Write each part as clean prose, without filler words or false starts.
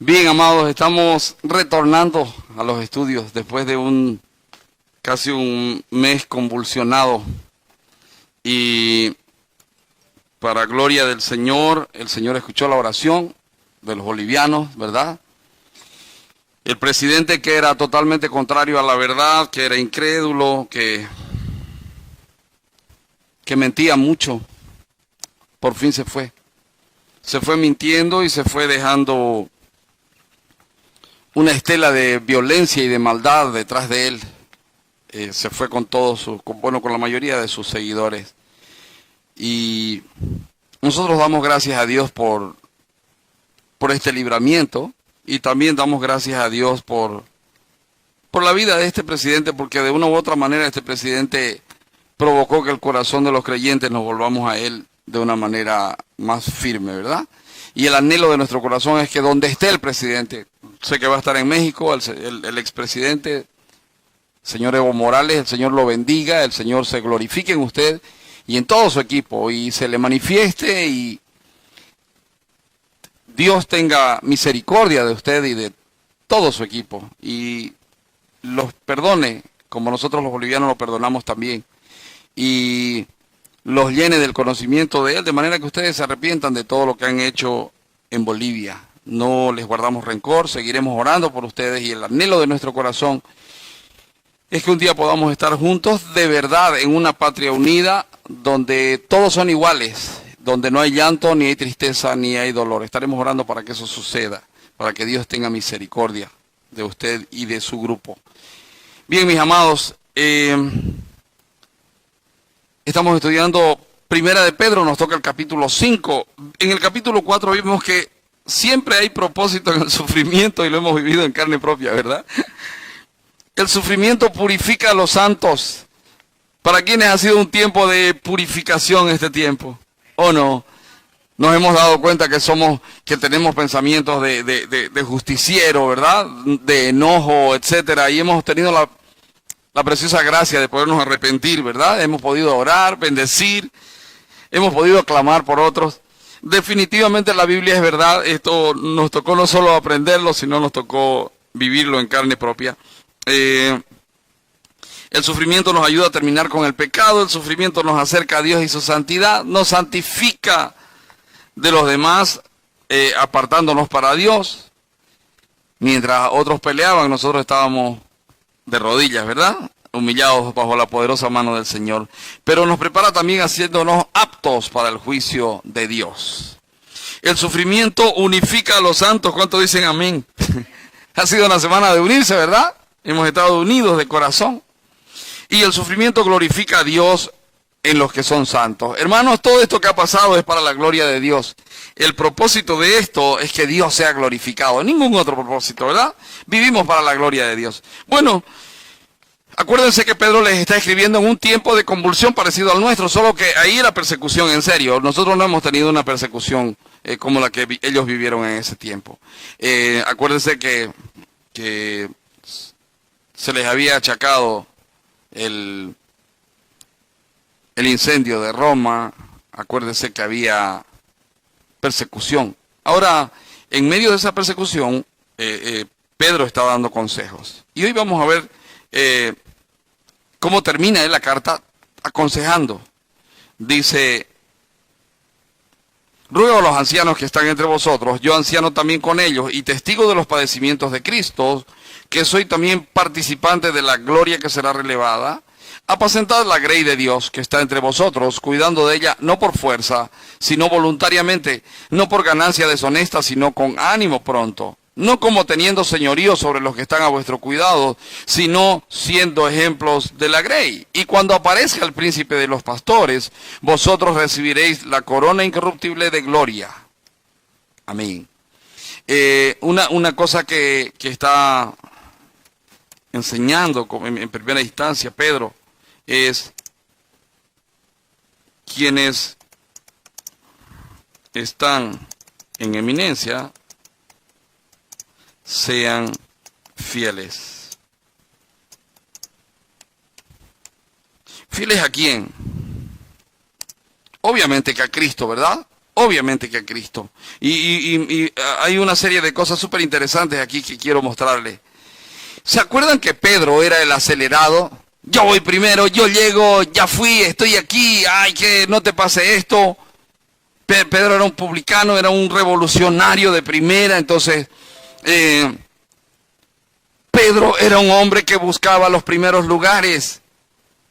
Bien, amados, estamos retornando a los estudios después de casi un mes convulsionado. Y para gloria del Señor, el Señor escuchó la oración de los bolivianos, ¿verdad? El presidente, que era totalmente contrario a la verdad, que era incrédulo, que mentía mucho, por fin se fue. Se fue mintiendo y se fue dejando una estela de violencia y de maldad detrás de él. Se fue con con la mayoría de sus seguidores. Y nosotros damos gracias a Dios por este libramiento, y también damos gracias a Dios por la vida de este presidente, porque de una u otra manera este presidente provocó que el corazón de los creyentes nos volvamos a él de una manera más firme, ¿verdad? Y el anhelo de nuestro corazón es que donde esté el presidente, sé que va a estar en México, el expresidente, señor Evo Morales, el Señor lo bendiga, el Señor se glorifique en usted y en todo su equipo, y se le manifieste, y Dios tenga misericordia de usted y de todo su equipo, y los perdone, como nosotros los bolivianos lo perdonamos también, y los llene del conocimiento de Él, de manera que ustedes se arrepientan de todo lo que han hecho en Bolivia. No les guardamos rencor, seguiremos orando por ustedes, y el anhelo de nuestro corazón es que un día podamos estar juntos de verdad en una patria unida, donde todos son iguales, donde no hay llanto, ni hay tristeza, ni hay dolor. Estaremos orando para que eso suceda, para que Dios tenga misericordia de usted y de su grupo. Bien, mis amados, estamos estudiando Primera de Pedro, nos toca el capítulo 5. En el capítulo 4 vimos que siempre hay propósito en el sufrimiento, y lo hemos vivido en carne propia, ¿verdad? El sufrimiento purifica a los santos. ¿Para quienes ha sido un tiempo de purificación este tiempo? ¿O no? Nos hemos dado cuenta que tenemos pensamientos de justiciero, ¿verdad? De enojo, etcétera, y hemos tenido la preciosa gracia de podernos arrepentir, ¿verdad? Hemos podido orar, bendecir, hemos podido clamar por otros. Definitivamente la Biblia es verdad. Esto nos tocó no solo aprenderlo, sino nos tocó vivirlo en carne propia. El sufrimiento nos ayuda a terminar con el pecado, el sufrimiento nos acerca a Dios y su santidad, nos santifica de los demás, apartándonos para Dios. Mientras otros peleaban, nosotros estábamos de rodillas, ¿verdad? Humillados bajo la poderosa mano del Señor. Pero nos prepara también haciéndonos aptos para el juicio de Dios. El sufrimiento unifica a los santos. ¿Cuántos dicen amén? Ha sido una semana de unirse, ¿verdad? Hemos estado unidos de corazón. Y el sufrimiento glorifica a Dios en los que son santos. Hermanos, todo esto que ha pasado es para la gloria de Dios. El propósito de esto es que Dios sea glorificado. Ningún otro propósito, ¿verdad? Vivimos para la gloria de Dios. Bueno, acuérdense que Pedro les está escribiendo en un tiempo de convulsión parecido al nuestro, solo que ahí era persecución en serio. Nosotros no hemos tenido una persecución como la que ellos vivieron en ese tiempo. Acuérdense que se les había achacado el incendio de Roma. Acuérdense que había persecución. Ahora, en medio de esa persecución, Pedro está dando consejos. Y hoy vamos a ver cómo termina la carta aconsejando. Dice: ruego a los ancianos que están entre vosotros, yo anciano también con ellos, y testigo de los padecimientos de Cristo, que soy también participante de la gloria que será relevada, apacentad la grey de Dios que está entre vosotros, cuidando de ella no por fuerza, sino voluntariamente, no por ganancia deshonesta, sino con ánimo pronto, no como teniendo señorío sobre los que están a vuestro cuidado, sino siendo ejemplos de la grey. Y cuando aparezca el príncipe de los pastores, vosotros recibiréis la corona incorruptible de gloria. Amén. Una cosa que está enseñando en primera instancia Pedro es: quienes están en eminencia sean fieles. ¿Fieles a quién? Obviamente que a Cristo, ¿verdad? Obviamente que a Cristo. Y hay una serie de cosas súper interesantes aquí que quiero mostrarles. ¿Se acuerdan que Pedro era el acelerado? Yo voy primero, yo llego, ya fui, estoy aquí, ay, que no te pase esto. Pedro era un publicano, era un revolucionario de primera, entonces Pedro era un hombre que buscaba los primeros lugares.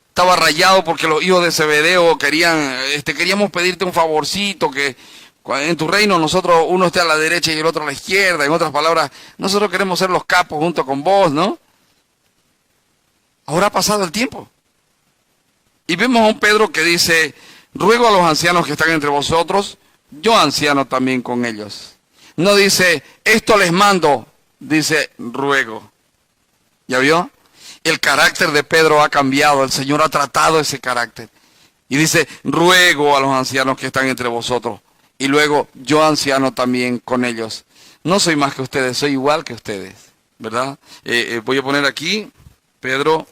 Estaba rayado porque los hijos de Zebedeo queríamos pedirte un favorcito, que en tu reino nosotros, uno esté a la derecha y el otro a la izquierda. En otras palabras, nosotros queremos ser los capos junto con vos, ¿no? Ahora ha pasado el tiempo. Y vemos a un Pedro que dice, ruego a los ancianos que están entre vosotros, yo anciano también con ellos. No dice, esto les mando, dice, ruego. ¿Ya vio? El carácter de Pedro ha cambiado, el Señor ha tratado ese carácter. Y dice, ruego a los ancianos que están entre vosotros. Y luego, yo anciano también con ellos. No soy más que ustedes, soy igual que ustedes, ¿verdad? Voy a poner aquí, Pedro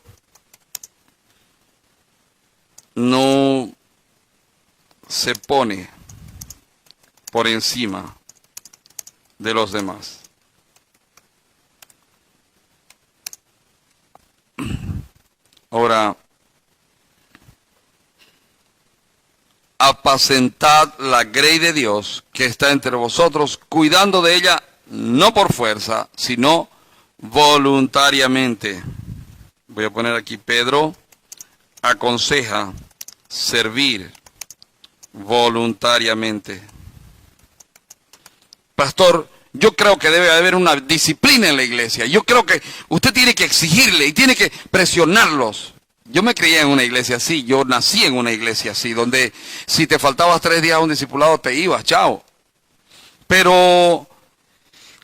no se pone por encima de los demás. Ahora, apacentad la grey de Dios que está entre vosotros, cuidando de ella no por fuerza, sino voluntariamente. Voy a poner aquí, Pedro aconseja servir voluntariamente. Pastor, yo creo que debe haber una disciplina en la iglesia. Yo creo que usted tiene que exigirle y tiene que presionarlos. Yo me crié en una iglesia así, yo nací en una iglesia así, donde si te faltabas 3 días a un discipulado te ibas, chao. Pero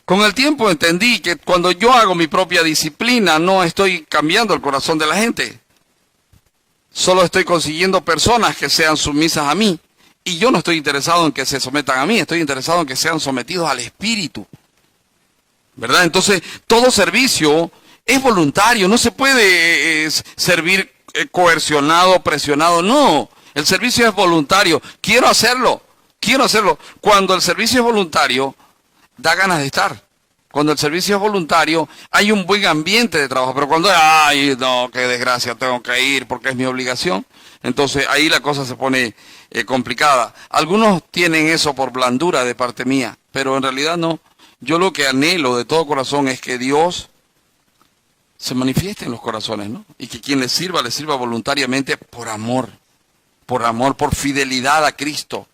con el tiempo entendí que cuando yo hago mi propia disciplina no estoy cambiando el corazón de la gente. Solo estoy consiguiendo personas que sean sumisas a mí. Y yo no estoy interesado en que se sometan a mí, estoy interesado en que sean sometidos al Espíritu. ¿Verdad? Entonces, todo servicio es voluntario, no se puede servir coercionado, presionado, no. El servicio es voluntario, quiero hacerlo. Cuando el servicio es voluntario, da ganas de estar. Cuando el servicio es voluntario, hay un buen ambiente de trabajo, pero cuando, ay, no, qué desgracia, tengo que ir porque es mi obligación, entonces ahí la cosa se pone complicada. Algunos tienen eso por blandura de parte mía, pero en realidad no. Yo lo que anhelo de todo corazón es que Dios se manifieste en los corazones, ¿no? Y que quien le sirva voluntariamente por amor, por fidelidad a Cristo.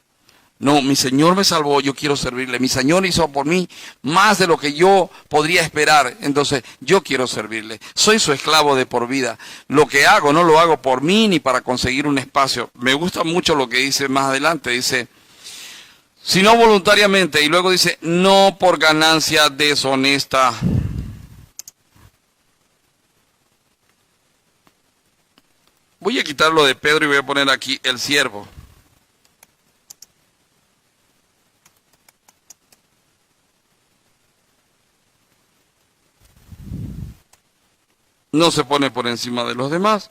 No, mi Señor me salvó, yo quiero servirle. Mi Señor hizo por mí más de lo que yo podría esperar. Entonces, yo quiero servirle. Soy su esclavo de por vida. Lo que hago, no lo hago por mí ni para conseguir un espacio. Me gusta mucho lo que dice más adelante. Dice, sino voluntariamente. Y luego dice, no por ganancia deshonesta. Voy a quitarlo de Pedro y voy a poner aquí el siervo. No se pone por encima de los demás.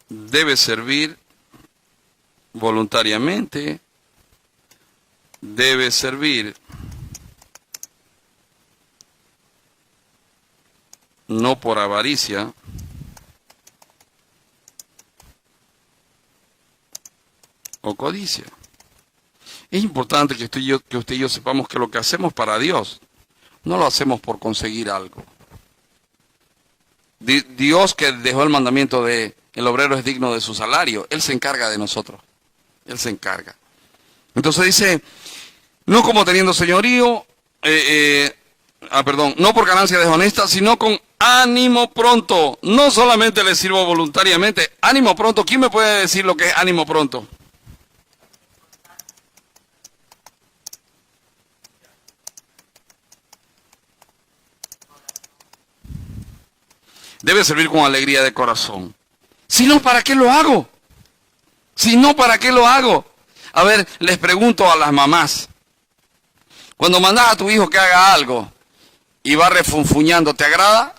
Debe servir voluntariamente. Debe servir no por avaricia. O codicia. Es importante que usted y yo sepamos que lo que hacemos para Dios, no lo hacemos por conseguir algo. Dios, que dejó el mandamiento de el obrero es digno de su salario, Él se encarga de nosotros. Él se encarga. Entonces dice, no como teniendo señorío, no por ganancia deshonesta, sino con ánimo pronto. No solamente le sirvo voluntariamente, ánimo pronto. ¿Quién me puede decir lo que es ánimo pronto? Debe servir con alegría de corazón. Si no, ¿para qué lo hago? Si no, ¿para qué lo hago? A ver, les pregunto a las mamás. Cuando mandas a tu hijo que haga algo y va refunfuñando, ¿te agrada?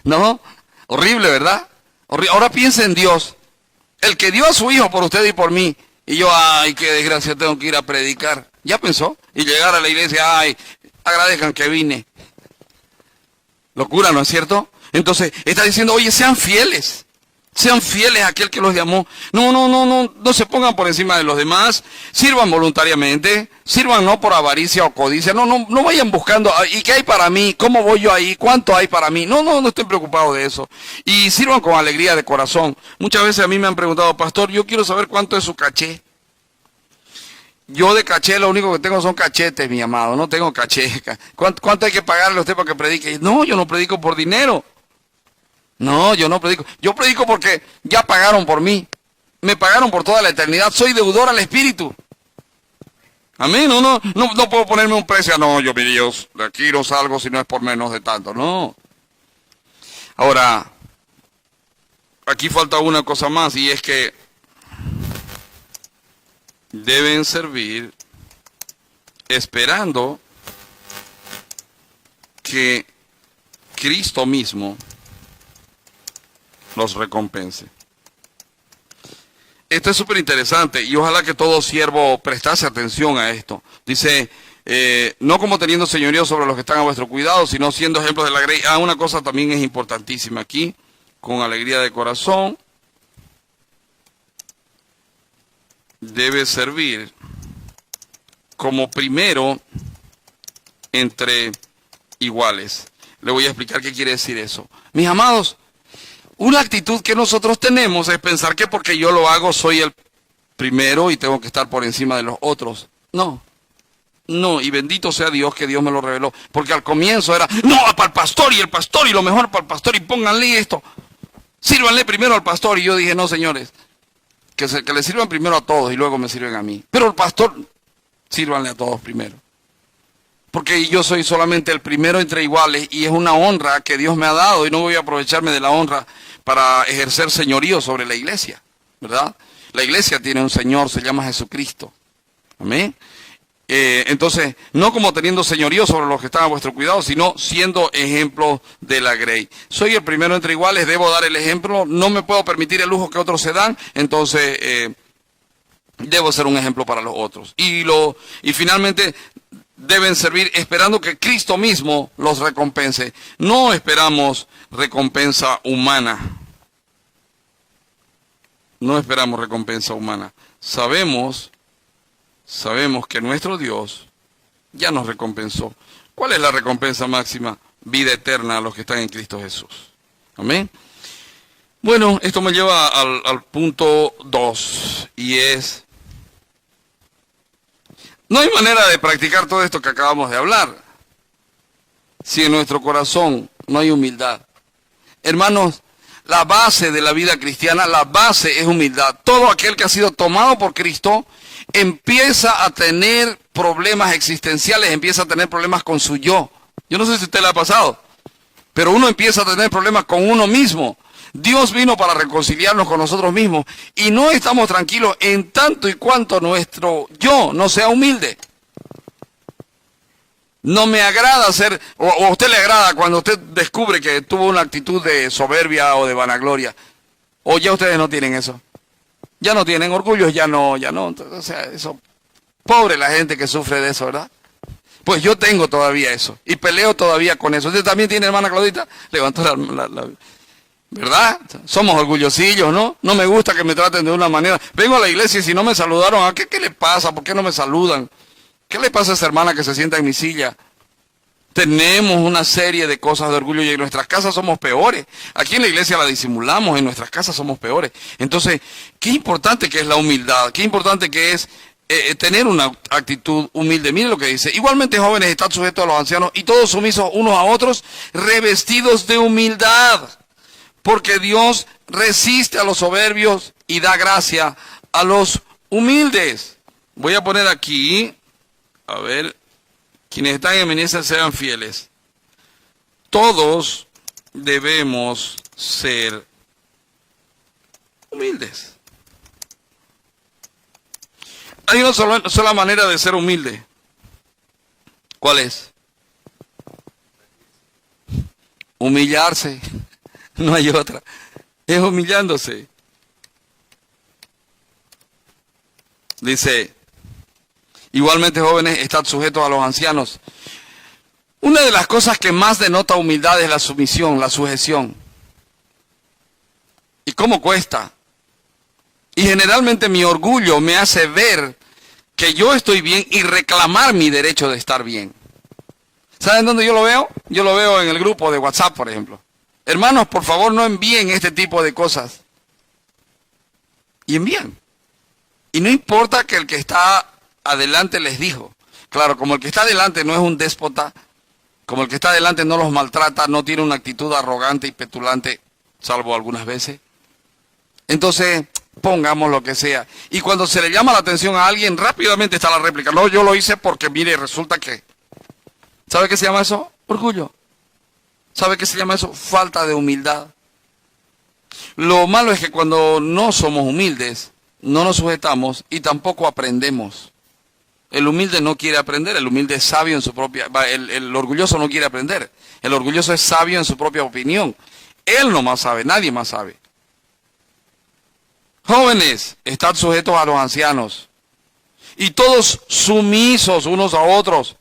¿No? Horrible, ¿verdad? Ahora piensa en Dios, el que dio a su hijo por usted y por mí. Y yo, ay, qué desgracia, tengo que ir a predicar. ¿Ya pensó? Y llegar a la iglesia, ay, agradezcan que vine. Locura, ¿no es cierto? Entonces, está diciendo, oye, sean fieles a aquel que los llamó. No se pongan por encima de los demás. Sirvan voluntariamente. Sirvan no por avaricia o codicia. No vayan buscando, ¿y qué hay para mí? ¿Cómo voy yo ahí? ¿Cuánto hay para mí? No estoy preocupado de eso. Y sirvan con alegría de corazón. Muchas veces a mí me han preguntado, pastor, yo quiero saber cuánto es su caché. Yo de caché lo único que tengo son cachetes, mi amado. No tengo caché. ¿Cuánto hay que pagarle a usted para que predique? No, yo no predico por dinero. No, yo no predico. Yo predico porque ya pagaron por mí. Me pagaron por toda la eternidad. Soy deudor al Espíritu. Amén. No puedo ponerme un precio. No, yo, mi Dios, de aquí no salgo si no es por menos de tanto. No. Ahora, aquí falta una cosa más y es que deben servir esperando que Cristo mismo los recompense. Esto es súper interesante y ojalá que todo siervo prestase atención a esto. Dice, no como teniendo señorío sobre los que están a vuestro cuidado, sino siendo ejemplos de la grey. Una cosa también es importantísima aquí, con alegría de corazón. Debe servir como primero entre iguales. Le voy a explicar qué quiere decir eso. Mis amados, una actitud que nosotros tenemos es pensar que porque yo lo hago soy el primero y tengo que estar por encima de los otros. No, y bendito sea Dios que Dios me lo reveló. Porque al comienzo era, no, para el pastor y lo mejor para el pastor y pónganle esto. Sírvanle primero al pastor. Y yo dije, no, señores, que le sirvan primero a todos y luego me sirven a mí. Pero el pastor, sírvanle a todos primero. Porque yo soy solamente el primero entre iguales y es una honra que Dios me ha dado y no voy a aprovecharme de la honra para ejercer señorío sobre la iglesia, ¿verdad? La iglesia tiene un Señor, se llama Jesucristo. Amén. Entonces, no como teniendo señorío sobre los que están a vuestro cuidado, sino siendo ejemplo de la grey. Soy el primero entre iguales, debo dar el ejemplo, no me puedo permitir el lujo que otros se dan, entonces debo ser un ejemplo para los otros. Y finalmente deben servir esperando que Cristo mismo los recompense. No esperamos recompensa humana. No esperamos recompensa humana. Sabemos que nuestro Dios ya nos recompensó. ¿Cuál es la recompensa máxima? Vida eterna a los que están en Cristo Jesús. Amén. Bueno, esto me lleva al punto 2 y es, no hay manera de practicar todo esto que acabamos de hablar si en nuestro corazón no hay humildad. Hermanos, la base de la vida cristiana, la base es humildad. Todo aquel que ha sido tomado por Cristo empieza a tener problemas existenciales, empieza a tener problemas con su yo. Yo no sé si a usted le ha pasado, pero uno empieza a tener problemas con uno mismo. Dios vino para reconciliarnos con nosotros mismos y no estamos tranquilos en tanto y cuanto nuestro yo no sea humilde. No me agrada ser, o a usted le agrada cuando usted descubre que tuvo una actitud de soberbia o de vanagloria, o ya ustedes no tienen eso. Ya no tienen orgullo, ya no. Entonces, o sea, eso, pobre la gente que sufre de eso, ¿verdad? Pues yo tengo todavía eso y peleo todavía con eso. ¿Usted también tiene, hermana Claudita? Levantó la ¿verdad? Somos orgullosillos, ¿no? No me gusta que me traten de una manera. Vengo a la iglesia y si no me saludaron, ¿a qué le pasa? ¿Por qué no me saludan? ¿Qué le pasa a esa hermana que se sienta en mi silla? Tenemos una serie de cosas de orgullo y en nuestras casas somos peores. Aquí en la iglesia la disimulamos, en nuestras casas somos peores. Entonces, qué importante que es la humildad, qué importante que es tener una actitud humilde. Miren lo que dice. Igualmente, jóvenes, estad sujetos a los ancianos y todos sumisos unos a otros, revestidos de humildad. Porque Dios resiste a los soberbios y da gracia a los humildes. Voy a poner aquí, a ver, quienes están en eminencia sean fieles. Todos debemos ser humildes. Hay una sola manera de ser humilde. ¿Cuál es? Humillarse. No hay otra. Es humillándose. Dice, igualmente jóvenes, estad sujetos a los ancianos. Una de las cosas que más denota humildad es la sumisión, la sujeción. ¿Y cómo cuesta? Y generalmente mi orgullo me hace ver que yo estoy bien y reclamar mi derecho de estar bien. ¿Saben dónde yo lo veo? Yo lo veo en el grupo de WhatsApp, por ejemplo. Hermanos, por favor, no envíen este tipo de cosas. Y envían. Y no importa que el que está adelante les dijo. Claro, como el que está adelante no es un déspota, como el que está adelante no los maltrata, no tiene una actitud arrogante y petulante, salvo algunas veces. Entonces, pongamos lo que sea. Y cuando se le llama la atención a alguien, rápidamente está la réplica. No, yo lo hice porque, mire, resulta que... ¿Sabe qué se llama eso? Orgullo. ¿Sabe qué se llama eso? Falta de humildad. Lo malo es que cuando no somos humildes, no nos sujetamos y tampoco aprendemos. El humilde no quiere aprender, el humilde es sabio en su propia... El orgulloso no quiere aprender. El orgulloso es sabio en su propia opinión. Él no más sabe, nadie más sabe. Jóvenes, estad sujetos a los ancianos. Y todos sumisos unos a otros,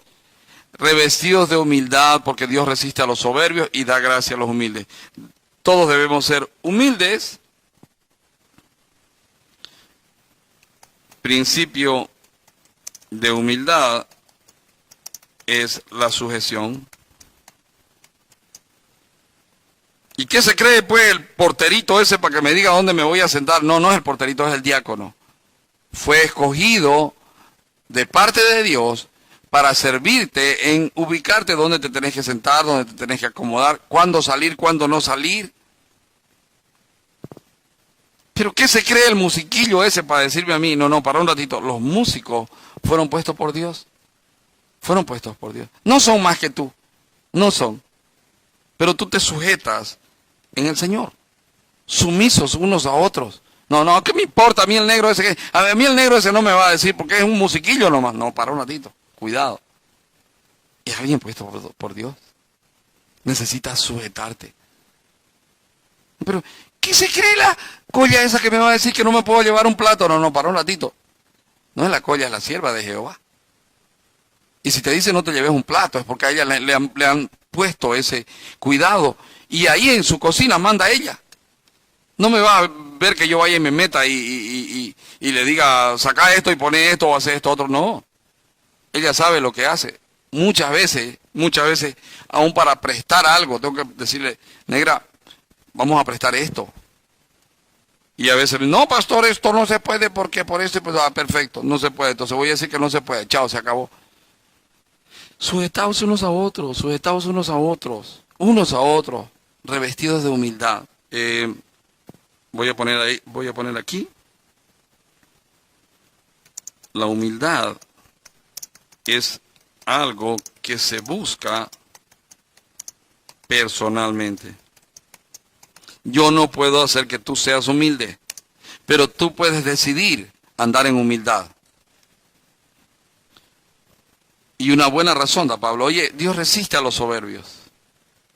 revestidos de humildad, porque Dios resiste a los soberbios y da gracia a los humildes. Todos debemos ser humildes. Principio de humildad es la sujeción. ¿Y qué se cree pues el porterito ese para que me diga dónde me voy a sentar? No, no es el porterito, es el diácono. Fue escogido de parte de Dios para servirte en ubicarte dónde te tenés que sentar, dónde te tenés que acomodar, cuándo salir, cuándo no salir. ¿Pero qué se cree el musiquillo ese para decirme a mí? No, no, para un ratito. Los músicos fueron puestos por Dios. Fueron puestos por Dios. No son más que tú. No son. Pero tú te sujetas en el Señor. Sumisos unos a otros. No, no, ¿qué me importa a mí el negro ese? A mí el negro ese no me va a decir porque es un musiquillo nomás. No, para un ratito. Cuidado. Es alguien puesto por Dios. Necesitas sujetarte. Pero, ¿qué se cree la colla esa que me va a decir que no me puedo llevar un plato? No, no, para un ratito. No es la colla, es la sierva de Jehová. Y si te dice no te lleves un plato, es porque a ella le han puesto ese cuidado. Y ahí en su cocina manda ella. No me va a ver que yo vaya y me meta y le diga, saca esto y pone esto o hace esto otro. No. Ella sabe lo que hace. Muchas veces, aún para prestar algo, tengo que decirle, negra, vamos a prestar esto. Y a veces, no, pastor, esto no se puede porque por esto, pues, perfecto, no se puede. Entonces voy a decir que no se puede. Chao, se acabó. Sujetaos unos a otros, unos a otros, revestidos de humildad. Voy a poner aquí. La humildad es algo que se busca personalmente. Yo no puedo hacer que tú seas humilde, pero tú puedes decidir andar en humildad. Y una buena razón da Pablo. Oye, Dios resiste a los soberbios.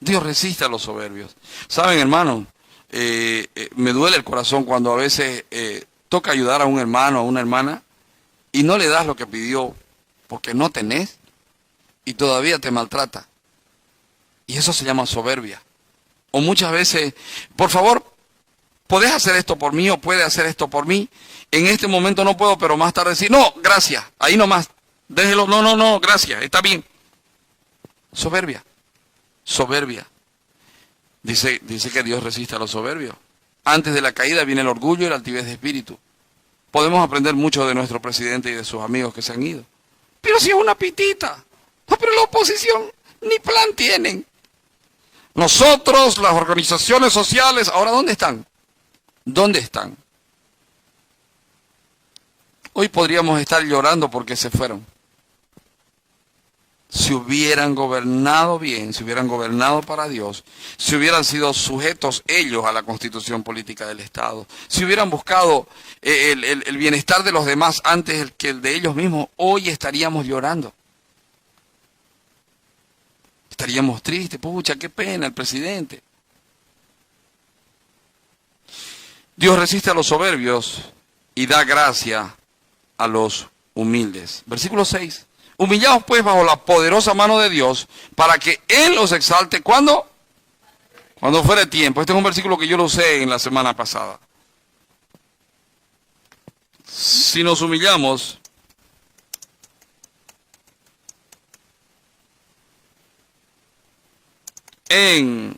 Dios resiste a los soberbios. Saben, hermano, me duele el corazón cuando a veces toca ayudar a un hermano o a una hermana y no le das lo que pidió porque no tenés y todavía te maltrata. Y eso se llama soberbia. O muchas veces, por favor, ¿podés hacer esto por mí o puede hacer esto por mí? En este momento no puedo, pero más tarde decir, no, gracias, ahí nomás. Déjelo, no, gracias, está bien. Soberbia. Dice que Dios resiste a los soberbios. Antes de la caída viene el orgullo y la altivez de espíritu. Podemos aprender mucho de nuestro presidente y de sus amigos que se han ido. Pero si es una pitita. No, pero la oposición ni plan tienen. Nosotros, las organizaciones sociales, ahora ¿dónde están? ¿Dónde están? Hoy podríamos estar llorando porque se fueron. Si hubieran gobernado bien, si hubieran gobernado para Dios, si hubieran sido sujetos ellos a la constitución política del Estado, si hubieran buscado el bienestar de los demás antes que el de ellos mismos, hoy estaríamos llorando. estaríamos tristes. Pucha, qué pena el presidente. Dios resiste a los soberbios y da gracia a los humildes. Versículo 6. Humillaos pues bajo la poderosa mano de Dios para que Él os exalte. ¿Cuándo? Cuando fuere tiempo. Este es un versículo que yo lo usé en la semana pasada. Si nos humillamos, en,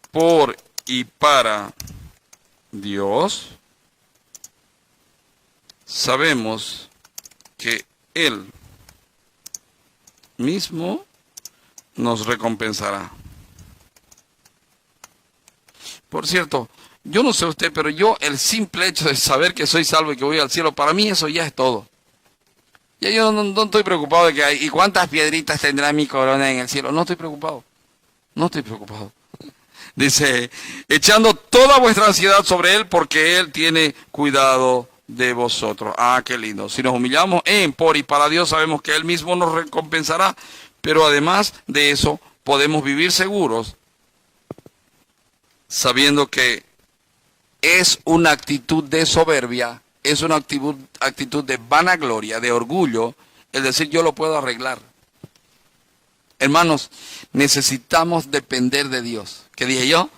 por y para Dios, sabemos que Él mismo nos recompensará. Por cierto, yo no sé usted, pero yo el simple hecho de saber que soy salvo y que voy al cielo, para mí eso ya es todo. Ya yo no estoy preocupado de que hay, ¿y cuántas piedritas tendrá mi corona en el cielo? No estoy preocupado. No estoy preocupado. Dice, echando toda vuestra ansiedad sobre Él, porque Él tiene cuidado de vosotros. Ah, qué lindo. Si nos humillamos en, por y para Dios, sabemos que Él mismo nos recompensará. Pero además de eso, podemos vivir seguros, sabiendo que es una actitud de soberbia, es una actitud de vanagloria, de orgullo, el decir yo lo puedo arreglar. Hermanos, necesitamos depender de Dios. ¿Qué dije yo?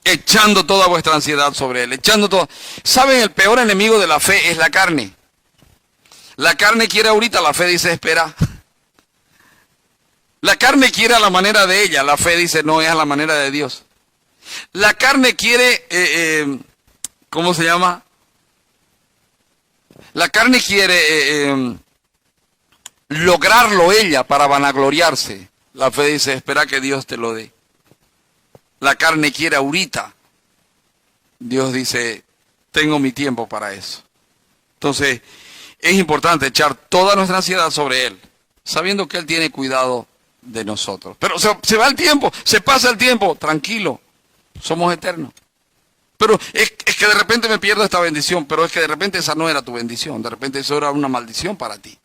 Echando toda vuestra ansiedad sobre Él, echando todo. ¿Saben? El peor enemigo de la fe es la carne. La carne quiere ahorita, la fe dice espera. La carne quiere a la manera de ella, la fe dice no es a la manera de Dios. La carne quiere, ¿cómo se llama? La carne quiere lograrlo ella para vanagloriarse. La fe dice, espera que Dios te lo dé. La carne quiere ahorita. Dios dice, tengo mi tiempo para eso. Entonces, es importante echar toda nuestra ansiedad sobre Él, sabiendo que Él tiene cuidado de nosotros. Pero se va el tiempo, se pasa el tiempo, tranquilo, somos eternos. Pero es que de repente me pierdo esta bendición, pero es que de repente esa no era tu bendición, de repente eso era una maldición para ti.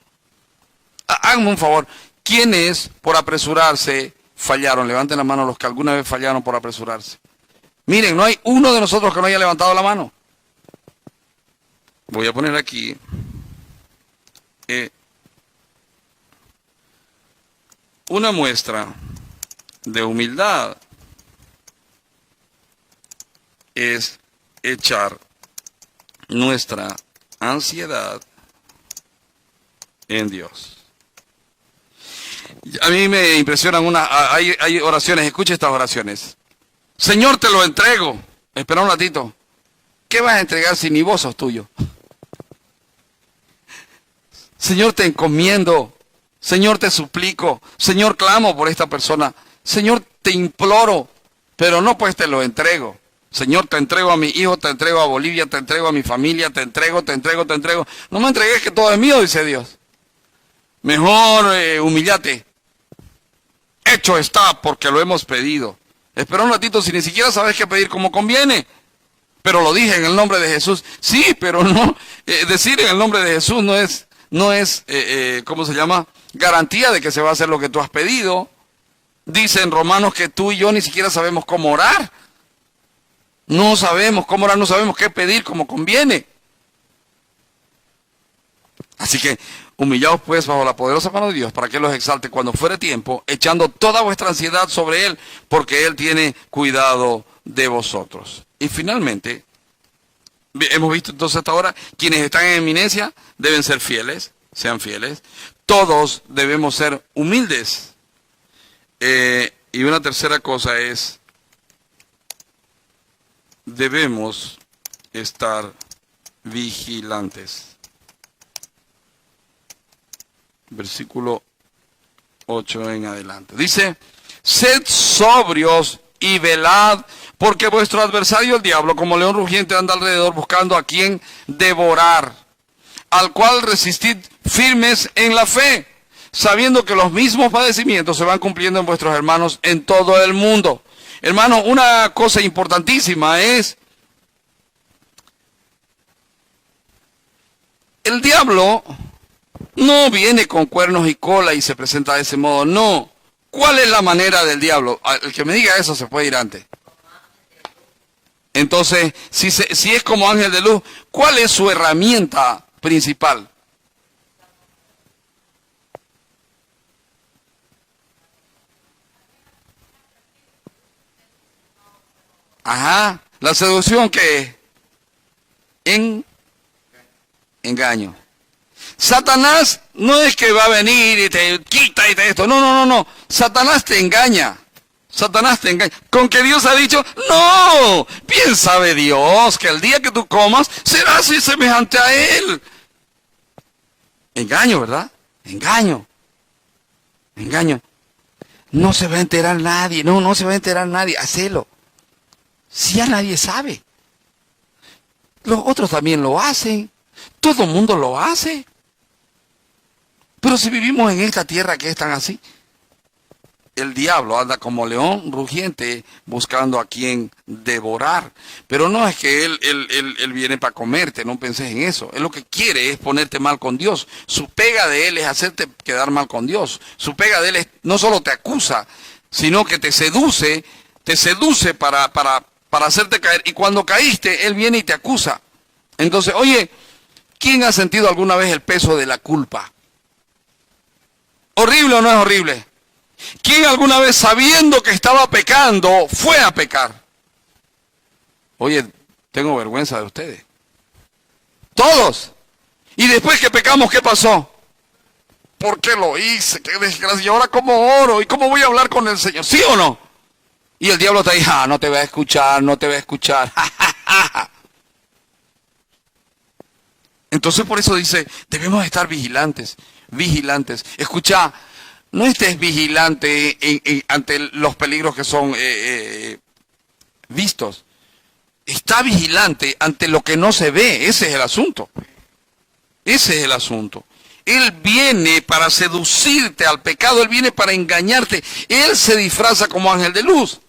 Háganme un favor, ¿quiénes por apresurarse fallaron? Levanten la mano los que alguna vez fallaron por apresurarse. Miren, no hay uno de nosotros que no haya levantado la mano. Voy a poner aquí una muestra de humildad es echar nuestra ansiedad en Dios. A mí me impresionan hay oraciones, escucha estas oraciones. Señor, te lo entrego. Espera un ratito. ¿Qué vas a entregar si ni vos sos tuyo? Señor, te encomiendo. Señor, te suplico. Señor, clamo por esta persona. Señor, te imploro. Pero no, pues te lo entrego. Señor, te entrego a mi hijo, te entrego a Bolivia, te entrego a mi familia, te entrego. No me entregues que todo es mío, dice Dios. Mejor humíllate. Hecho está porque lo hemos pedido. Espera un ratito, si ni siquiera sabes qué pedir como conviene. Pero lo dije en el nombre de Jesús. Sí, pero no. Decir en el nombre de Jesús no es ¿cómo se llama? Garantía de que se va a hacer lo que tú has pedido. Dice en Romanos que tú y yo ni siquiera sabemos cómo orar. No sabemos cómo orar, no sabemos qué pedir como conviene. Así que humillaos pues bajo la poderosa mano de Dios para que Él los exalte cuando fuere tiempo, echando toda vuestra ansiedad sobre Él, porque Él tiene cuidado de vosotros. Y finalmente, hemos visto entonces hasta ahora, quienes están en eminencia deben ser fieles, sean fieles. Todos debemos ser humildes. Y una tercera cosa es, debemos estar vigilantes. Versículo 8 en adelante. Dice, sed sobrios y velad, porque vuestro adversario el diablo, como león rugiente, anda alrededor buscando a quien devorar, al cual resistid firmes en la fe, sabiendo que los mismos padecimientos se van cumpliendo en vuestros hermanos en todo el mundo. Hermano, una cosa importantísima es, el diablo No viene con cuernos y cola y se presenta de ese modo, no. ¿Cuál es la manera del diablo? El que me diga eso se puede ir antes. Entonces, si es como ángel de luz, ¿cuál es su herramienta principal? Ajá, la seducción, ¿qué es? Engaño. Satanás no es que va a venir y te quita y te esto. No, no, no, no. Satanás te engaña. Satanás te engaña. Con que Dios ha dicho, no. Bien sabe Dios que el día que tú comas serás así semejante a Él. Engaño, ¿verdad? Engaño. Engaño. No se va a enterar nadie. No, no se va a enterar nadie. Hacelo. Si ya nadie sabe. Los otros también lo hacen. Todo el mundo lo hace. Pero si vivimos en esta tierra que es tan así, el diablo anda como león rugiente buscando a quien devorar. Pero no es que él viene para comerte, no penses en eso. Él lo que quiere es ponerte mal con Dios. Su pega de él es hacerte quedar mal con Dios. Su pega de él es, no solo te acusa, sino que te seduce para hacerte caer. Y cuando caíste, él viene y te acusa. Entonces, oye, ¿quién ha sentido alguna vez el peso de la culpa? ¿Horrible o no es horrible? ¿Quién alguna vez sabiendo que estaba pecando fue a pecar? Oye, tengo vergüenza de ustedes. Todos. Y después que pecamos, ¿qué pasó? ¿Por qué lo hice? Qué desgracia. ¿Y ahora cómo oro? ¿Y cómo voy a hablar con el Señor? ¿Sí o no? Y el diablo te dice, no te va a escuchar, no te va a escuchar. Entonces por eso dice, debemos estar vigilantes, vigilantes. Escucha, no estés vigilante ante los peligros que son vistos. Está vigilante ante lo que no se ve. Ese es el asunto. Ese es el asunto. Él viene para seducirte al pecado. Él viene para engañarte. Él se disfraza como ángel de luz.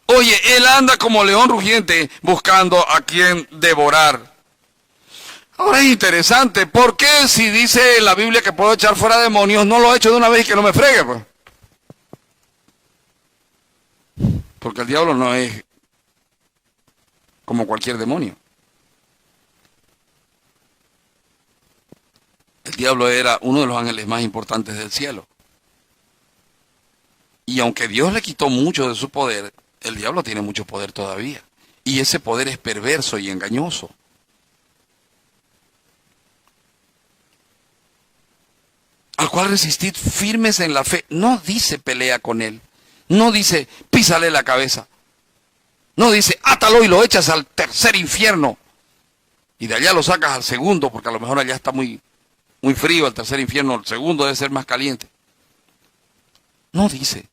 Oye, él anda como león rugiente buscando a quien devorar. Ahora es interesante, ¿por qué si dice la Biblia que puedo echar fuera demonios, no lo he hecho de una vez y que no me fregue? Pues? Porque el diablo no es como cualquier demonio. El diablo era uno de los ángeles más importantes del cielo. Y aunque Dios le quitó mucho de su poder, el diablo tiene mucho poder todavía. Y ese poder es perverso y engañoso. Al cual resistid firmes en la fe. No dice pelea con él. No dice písale la cabeza. No dice átalo y lo echas al tercer infierno. Y de allá lo sacas al segundo, porque a lo mejor allá está muy frío el tercer infierno. El segundo debe ser más caliente. No dice.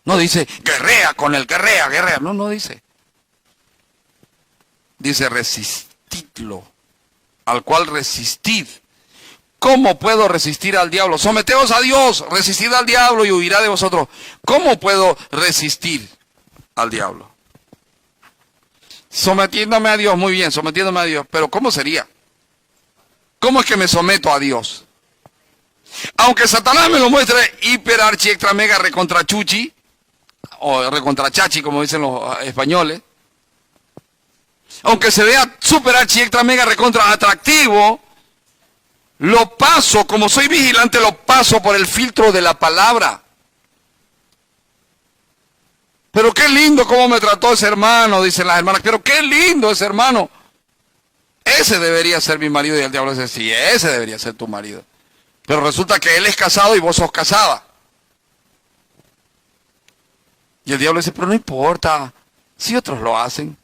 No dice guerrea con él, guerrea. No, no dice. Dice resistidlo. Al cual resistid. ¿Cómo puedo resistir al diablo? Someteos a Dios, resistid al diablo y huirá de vosotros. ¿Cómo puedo resistir al diablo? Sometiéndome a Dios, muy bien, sometiéndome a Dios. Pero ¿cómo sería? ¿Cómo es que me someto a Dios? Aunque Satanás me lo muestre hiper, archi, extra, mega, recontra chuchi, o recontra chachi, como dicen los españoles. Aunque se vea super, archi, extra, mega, recontra atractivo, lo paso, como soy vigilante, lo paso por el filtro de la palabra. Pero qué lindo cómo me trató ese hermano, dicen las hermanas. Pero qué lindo ese hermano. Ese debería ser mi marido. Y el diablo dice, sí, ese debería ser tu marido. Pero resulta que él es casado y vos sos casada. Y el diablo dice, pero no importa, si otros lo hacen.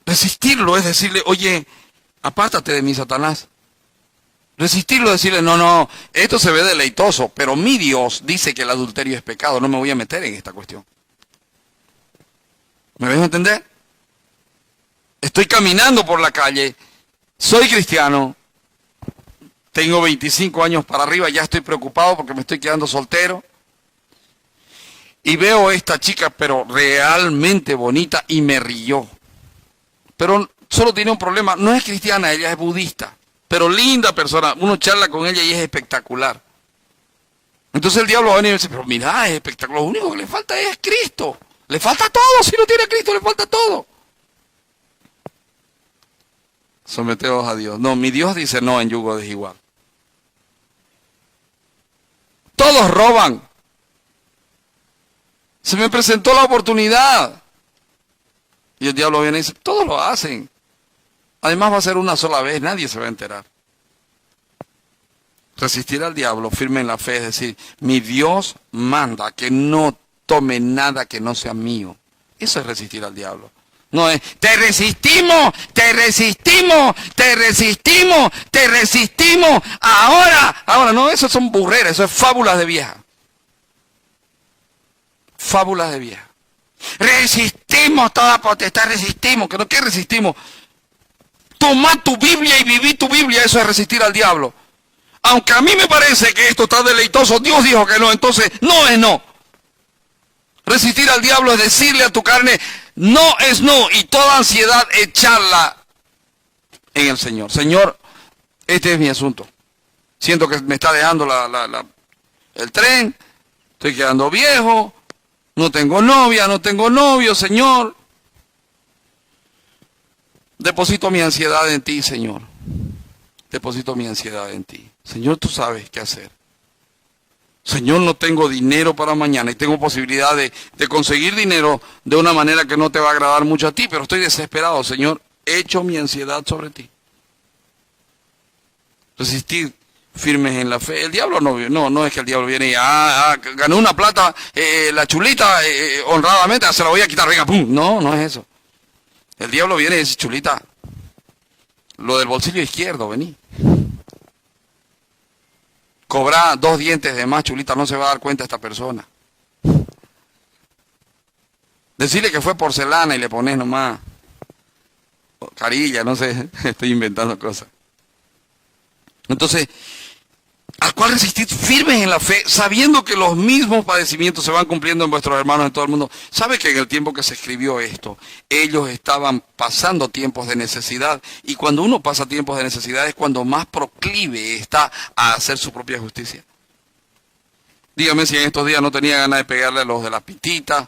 Resistirlo es decirle, oye, apártate de mí, Satanás. Resistirlo es decirle, no, esto se ve deleitoso, pero mi Dios dice que el adulterio es pecado, no me voy a meter en esta cuestión. ¿Me ves a entender? Estoy caminando por la calle, soy cristiano, tengo 25 años para arriba, ya estoy preocupado porque me estoy quedando soltero. Y veo a esta chica, pero realmente bonita, y me rió. Pero solo tiene un problema, no es cristiana, ella es budista, pero linda persona, uno charla con ella y es espectacular. Entonces el diablo va a venir y dice, pero mira, es espectacular, lo único que le falta es Cristo, le falta todo, si no tiene Cristo le falta todo. Someteos a Dios. No, mi Dios dice no en yugo desigual. Todos roban. Se me presentó la oportunidad. Y el diablo viene y dice, todos lo hacen. Además va a ser una sola vez, nadie se va a enterar. Resistir al diablo firme en la fe, es decir, mi Dios manda que no tome nada que no sea mío. Eso es resistir al diablo. No es, te resistimos, te resistimos, te resistimos, te resistimos, ahora, no, eso son burreras, eso es fábulas de vieja. Fábulas de vieja. Resistimos toda potestad, resistimos, que no, ¿qué resistimos? Tomar tu Biblia y vivir tu Biblia, eso es resistir al diablo. Aunque a mí me parece que esto está deleitoso, Dios dijo que no, entonces no es no. Resistir al diablo es decirle a tu carne, no es no, y toda ansiedad echarla en el Señor. Señor, este es mi asunto. Siento que me está dejando el tren, estoy quedando viejo, no tengo novia, no tengo novio, Señor. Deposito mi ansiedad en ti, Señor. Deposito mi ansiedad en ti. Señor, tú sabes qué hacer. Señor, no tengo dinero para mañana y tengo posibilidad de conseguir dinero de una manera que no te va a agradar mucho a ti, pero estoy desesperado, Señor, echo mi ansiedad sobre ti. Resistir firmes en la fe. El diablo no es que el diablo viene y ganó una plata, la chulita, honradamente, se la voy a quitar, venga, pum. No es eso. El diablo viene y dice, chulita, lo del bolsillo izquierdo, vení. Cobra 2 dientes de más, chulita, no se va a dar cuenta esta persona. Decirle que fue porcelana y le pones nomás carilla, no sé, estoy inventando cosas. Entonces, ¿a cuál resistir firmes en la fe, sabiendo que los mismos padecimientos se van cumpliendo en vuestros hermanos en todo el mundo? ¿Sabe que en el tiempo que se escribió esto, ellos estaban pasando tiempos de necesidad? Y cuando uno pasa tiempos de necesidad es cuando más proclive está a hacer su propia justicia. Dígame si en estos días no tenía ganas de pegarle a los de la pitita,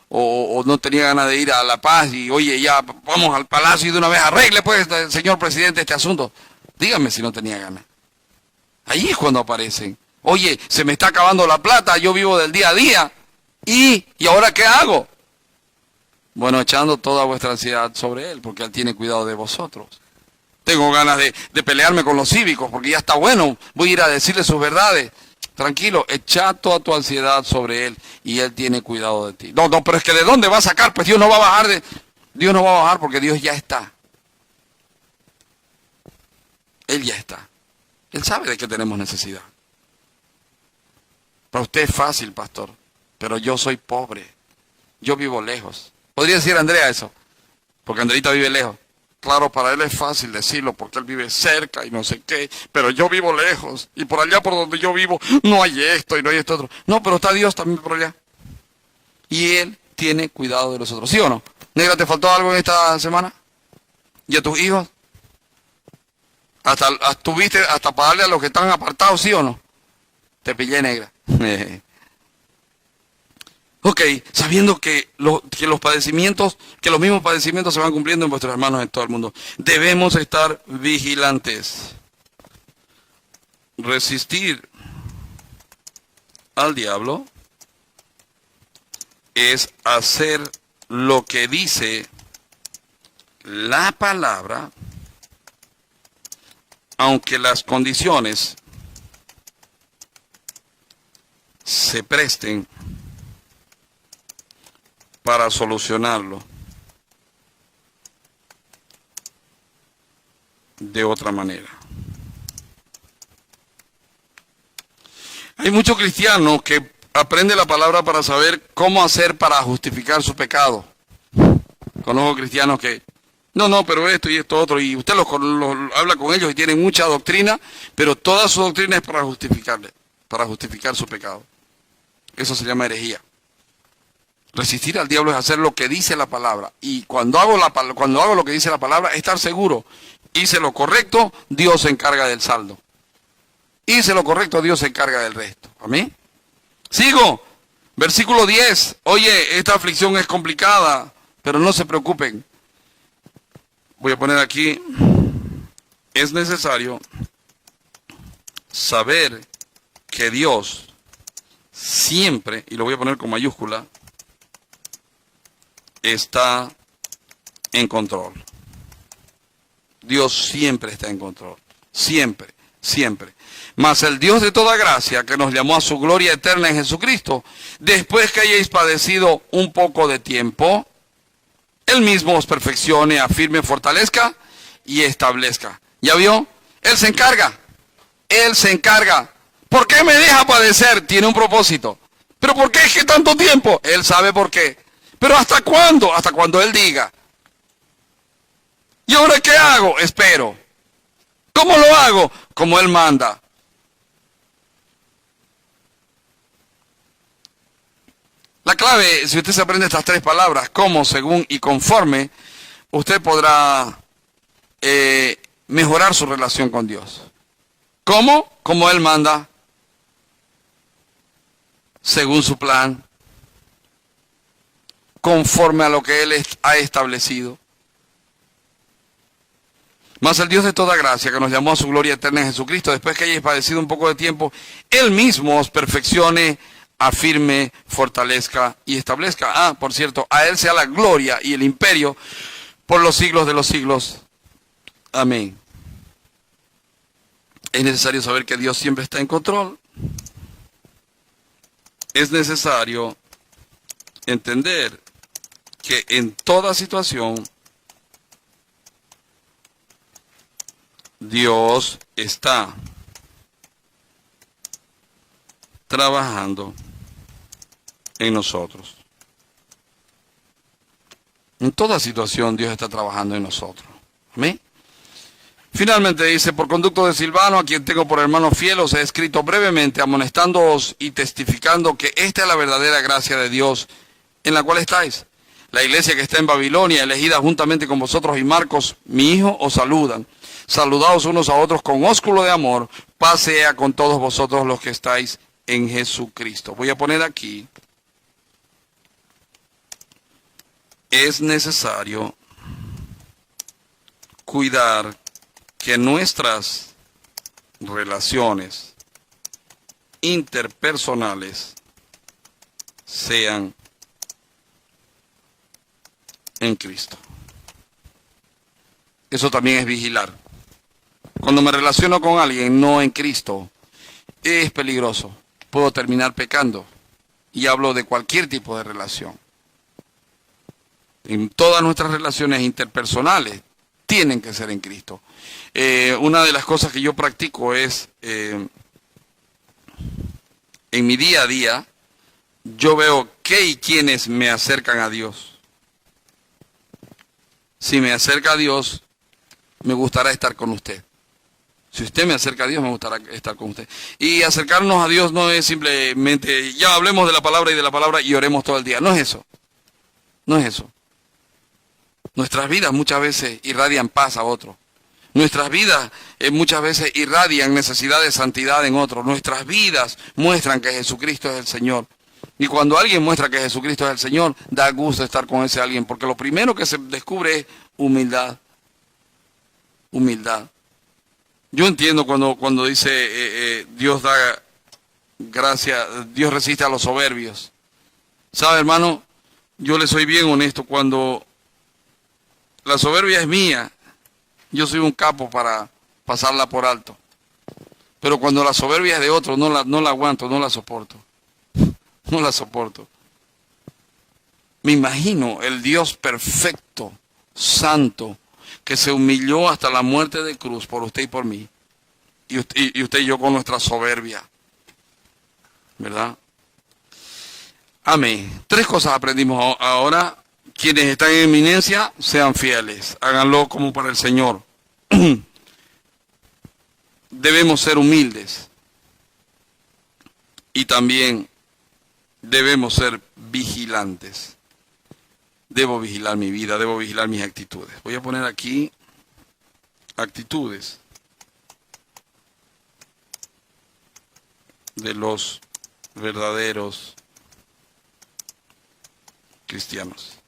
o no tenía ganas de ir a La Paz y, oye, ya vamos al palacio y de una vez arregle, pues, señor presidente, este asunto. Dígame si no tenía ganas. Ahí es cuando aparecen. Oye, se me está acabando la plata, yo vivo del día a día. ¿Y ahora qué hago? Bueno, echando toda vuestra ansiedad sobre Él, porque Él tiene cuidado de vosotros. Tengo ganas de pelearme con los cívicos, porque ya está bueno, voy a ir a decirle sus verdades. Tranquilo, echa toda tu ansiedad sobre Él, y Él tiene cuidado de ti. No, pero es que ¿de dónde va a sacar? Pues Dios no va a bajar Dios no va a bajar porque Dios ya está. Él ya está. Él sabe de qué tenemos necesidad. Para usted es fácil, pastor, pero yo soy pobre. Yo vivo lejos. ¿Podría decir Andrea eso? Porque Andreita vive lejos. Claro, para él es fácil decirlo porque él vive cerca y no sé qué, pero yo vivo lejos y por allá por donde yo vivo no hay esto y no hay esto otro. No, pero está Dios también por allá. Y Él tiene cuidado de nosotros, ¿sí o no? Negra, ¿te faltó algo en esta semana? ¿Y a tus hijos? ¿Tuviste hasta para darle a los que están apartados, sí o no? Te pillé, negra. Ok, sabiendo que los mismos padecimientos se van cumpliendo en vuestros hermanos en todo el mundo. Debemos estar vigilantes. Resistir al diablo es hacer lo que dice la palabra, aunque las condiciones se presten para solucionarlo de otra manera. Hay muchos cristianos que aprenden la palabra para saber cómo hacer para justificar su pecado. Conozco cristianos que, no, pero esto y esto otro, y usted habla con ellos y tienen mucha doctrina, pero toda su doctrina es para justificar su pecado. Eso se llama herejía. Resistir al diablo es hacer lo que dice la palabra. Y cuando hago lo que dice la palabra, estar seguro. Hice lo correcto, Dios se encarga del saldo. Hice lo correcto, Dios se encarga del resto. Amén. Sigo. Versículo 10. Oye, esta aflicción es complicada, pero no se preocupen. Voy a poner aquí. Es necesario saber que Dios siempre, y lo voy a poner con mayúscula, está en control. Dios siempre está en control. Siempre, siempre. Mas el Dios de toda gracia, que nos llamó a su gloria eterna en Jesucristo, después que hayáis padecido un poco de tiempo, Él mismo os perfeccione, afirme, fortalezca y establezca. ¿Ya vio? Él se encarga. Él se encarga. ¿Por qué me deja padecer? Tiene un propósito. ¿Pero por qué es que tanto tiempo? Él sabe por qué. ¿Pero hasta cuándo? Hasta cuando Él diga. ¿Y ahora qué hago? Espero. ¿Cómo lo hago? Como Él manda. La clave, si usted se aprende estas tres palabras, como, según y conforme, usted podrá mejorar su relación con Dios. ¿Cómo? Como Él manda. Según su plan. Conforme a lo que Él ha establecido. Mas el Dios de toda gracia, que nos llamó a su gloria eterna en Jesucristo, después que hayáis padecido un poco de tiempo, Él mismo os perfeccione, afirme, fortalezca y establezca. Por cierto, a Él sea la gloria y el imperio por los siglos de los siglos. Amén. Es necesario saber que Dios siempre está en control. Es necesario entender que en toda situación Dios está trabajando en nosotros. En toda situación Dios está trabajando en nosotros. Amén. Finalmente dice, por conducto de Silvano, a quien tengo por hermano fiel, os he escrito brevemente, amonestándoos y testificando que esta es la verdadera gracia de Dios en la cual estáis. La iglesia que está en Babilonia, elegida juntamente con vosotros y Marcos, mi hijo, os saludan. Saludaos unos a otros con ósculo de amor. Paz sea con todos vosotros los que estáis en Jesucristo. Voy a poner aquí. Es necesario cuidar que nuestras relaciones interpersonales sean en Cristo. Eso también es vigilar. Cuando me relaciono con alguien no en Cristo, es peligroso. Puedo terminar pecando. Y hablo de cualquier tipo de relación. En todas nuestras relaciones interpersonales tienen que ser en Cristo. Una de las cosas que yo practico es, en mi día a día, yo veo qué y quiénes me acercan a Dios. Si me acerca a Dios, me gustará estar con usted. Si usted me acerca a Dios, me gustará estar con usted. Y acercarnos a Dios no es simplemente, ya hablemos de la palabra y oremos todo el día. No es eso. No es eso. Nuestras vidas muchas veces irradian paz a otros. Nuestras vidas muchas veces irradian necesidad de santidad en otros. Nuestras vidas muestran que Jesucristo es el Señor. Y cuando alguien muestra que Jesucristo es el Señor, da gusto estar con ese alguien. Porque lo primero que se descubre es humildad. Humildad. Yo entiendo cuando dice Dios da gracia, Dios resiste a los soberbios. ¿Sabe, hermano? Yo le soy bien honesto. Cuando la soberbia es mía, yo soy un capo para pasarla por alto. Pero cuando la soberbia es de otro, no la aguanto, no la soporto. No la soporto. Me imagino el Dios perfecto, santo, que se humilló hasta la muerte de cruz por usted y por mí. Y usted y yo con nuestra soberbia. ¿Verdad? Amén. 3 cosas aprendimos ahora. Quienes están en eminencia, sean fieles. Háganlo como para el Señor. Debemos ser humildes. Y también debemos ser vigilantes. Debo vigilar mi vida, debo vigilar mis actitudes. Voy a poner aquí actitudes de los verdaderos cristianos.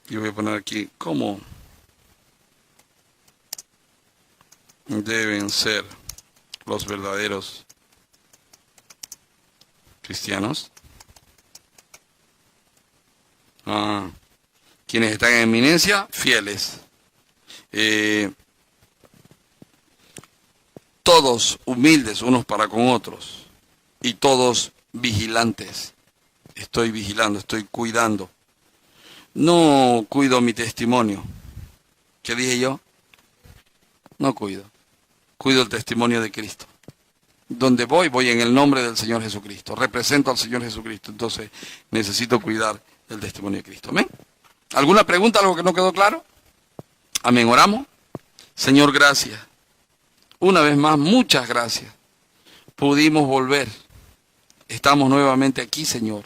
Y voy a poner aquí cómo deben ser los verdaderos cristianos. Quienes están en eminencia, fieles. Todos humildes unos para con otros. Y todos vigilantes. Estoy vigilando, estoy cuidando. No cuido mi testimonio. ¿Qué dije yo? No cuido. Cuido el testimonio de Cristo. Donde voy, voy en el nombre del Señor Jesucristo. Represento al Señor Jesucristo. Entonces necesito cuidar el testimonio de Cristo. ¿Amén? ¿Alguna pregunta, algo que no quedó claro? Amén. Oramos. Señor, gracias. Una vez más, muchas gracias. Pudimos volver. Estamos nuevamente aquí, Señor.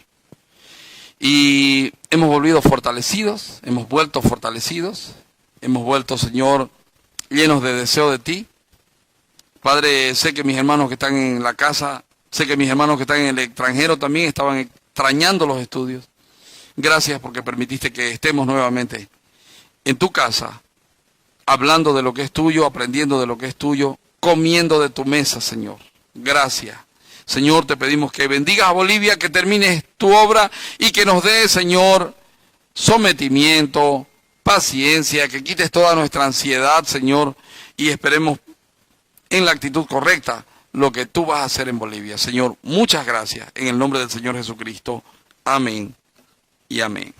Y hemos volvido fortalecidos, hemos vuelto fortalecidos, hemos vuelto, Señor, llenos de deseo de ti. Padre, sé que mis hermanos que están en la casa, sé que mis hermanos que están en el extranjero también estaban extrañando los estudios. Gracias porque permitiste que estemos nuevamente en tu casa, hablando de lo que es tuyo, aprendiendo de lo que es tuyo, comiendo de tu mesa, Señor. Gracias. Señor, te pedimos que bendigas a Bolivia, que termines tu obra y que nos dé, Señor, sometimiento, paciencia, que quites toda nuestra ansiedad, Señor, y esperemos en la actitud correcta lo que tú vas a hacer en Bolivia. Señor, muchas gracias. En el nombre del Señor Jesucristo. Amén y amén.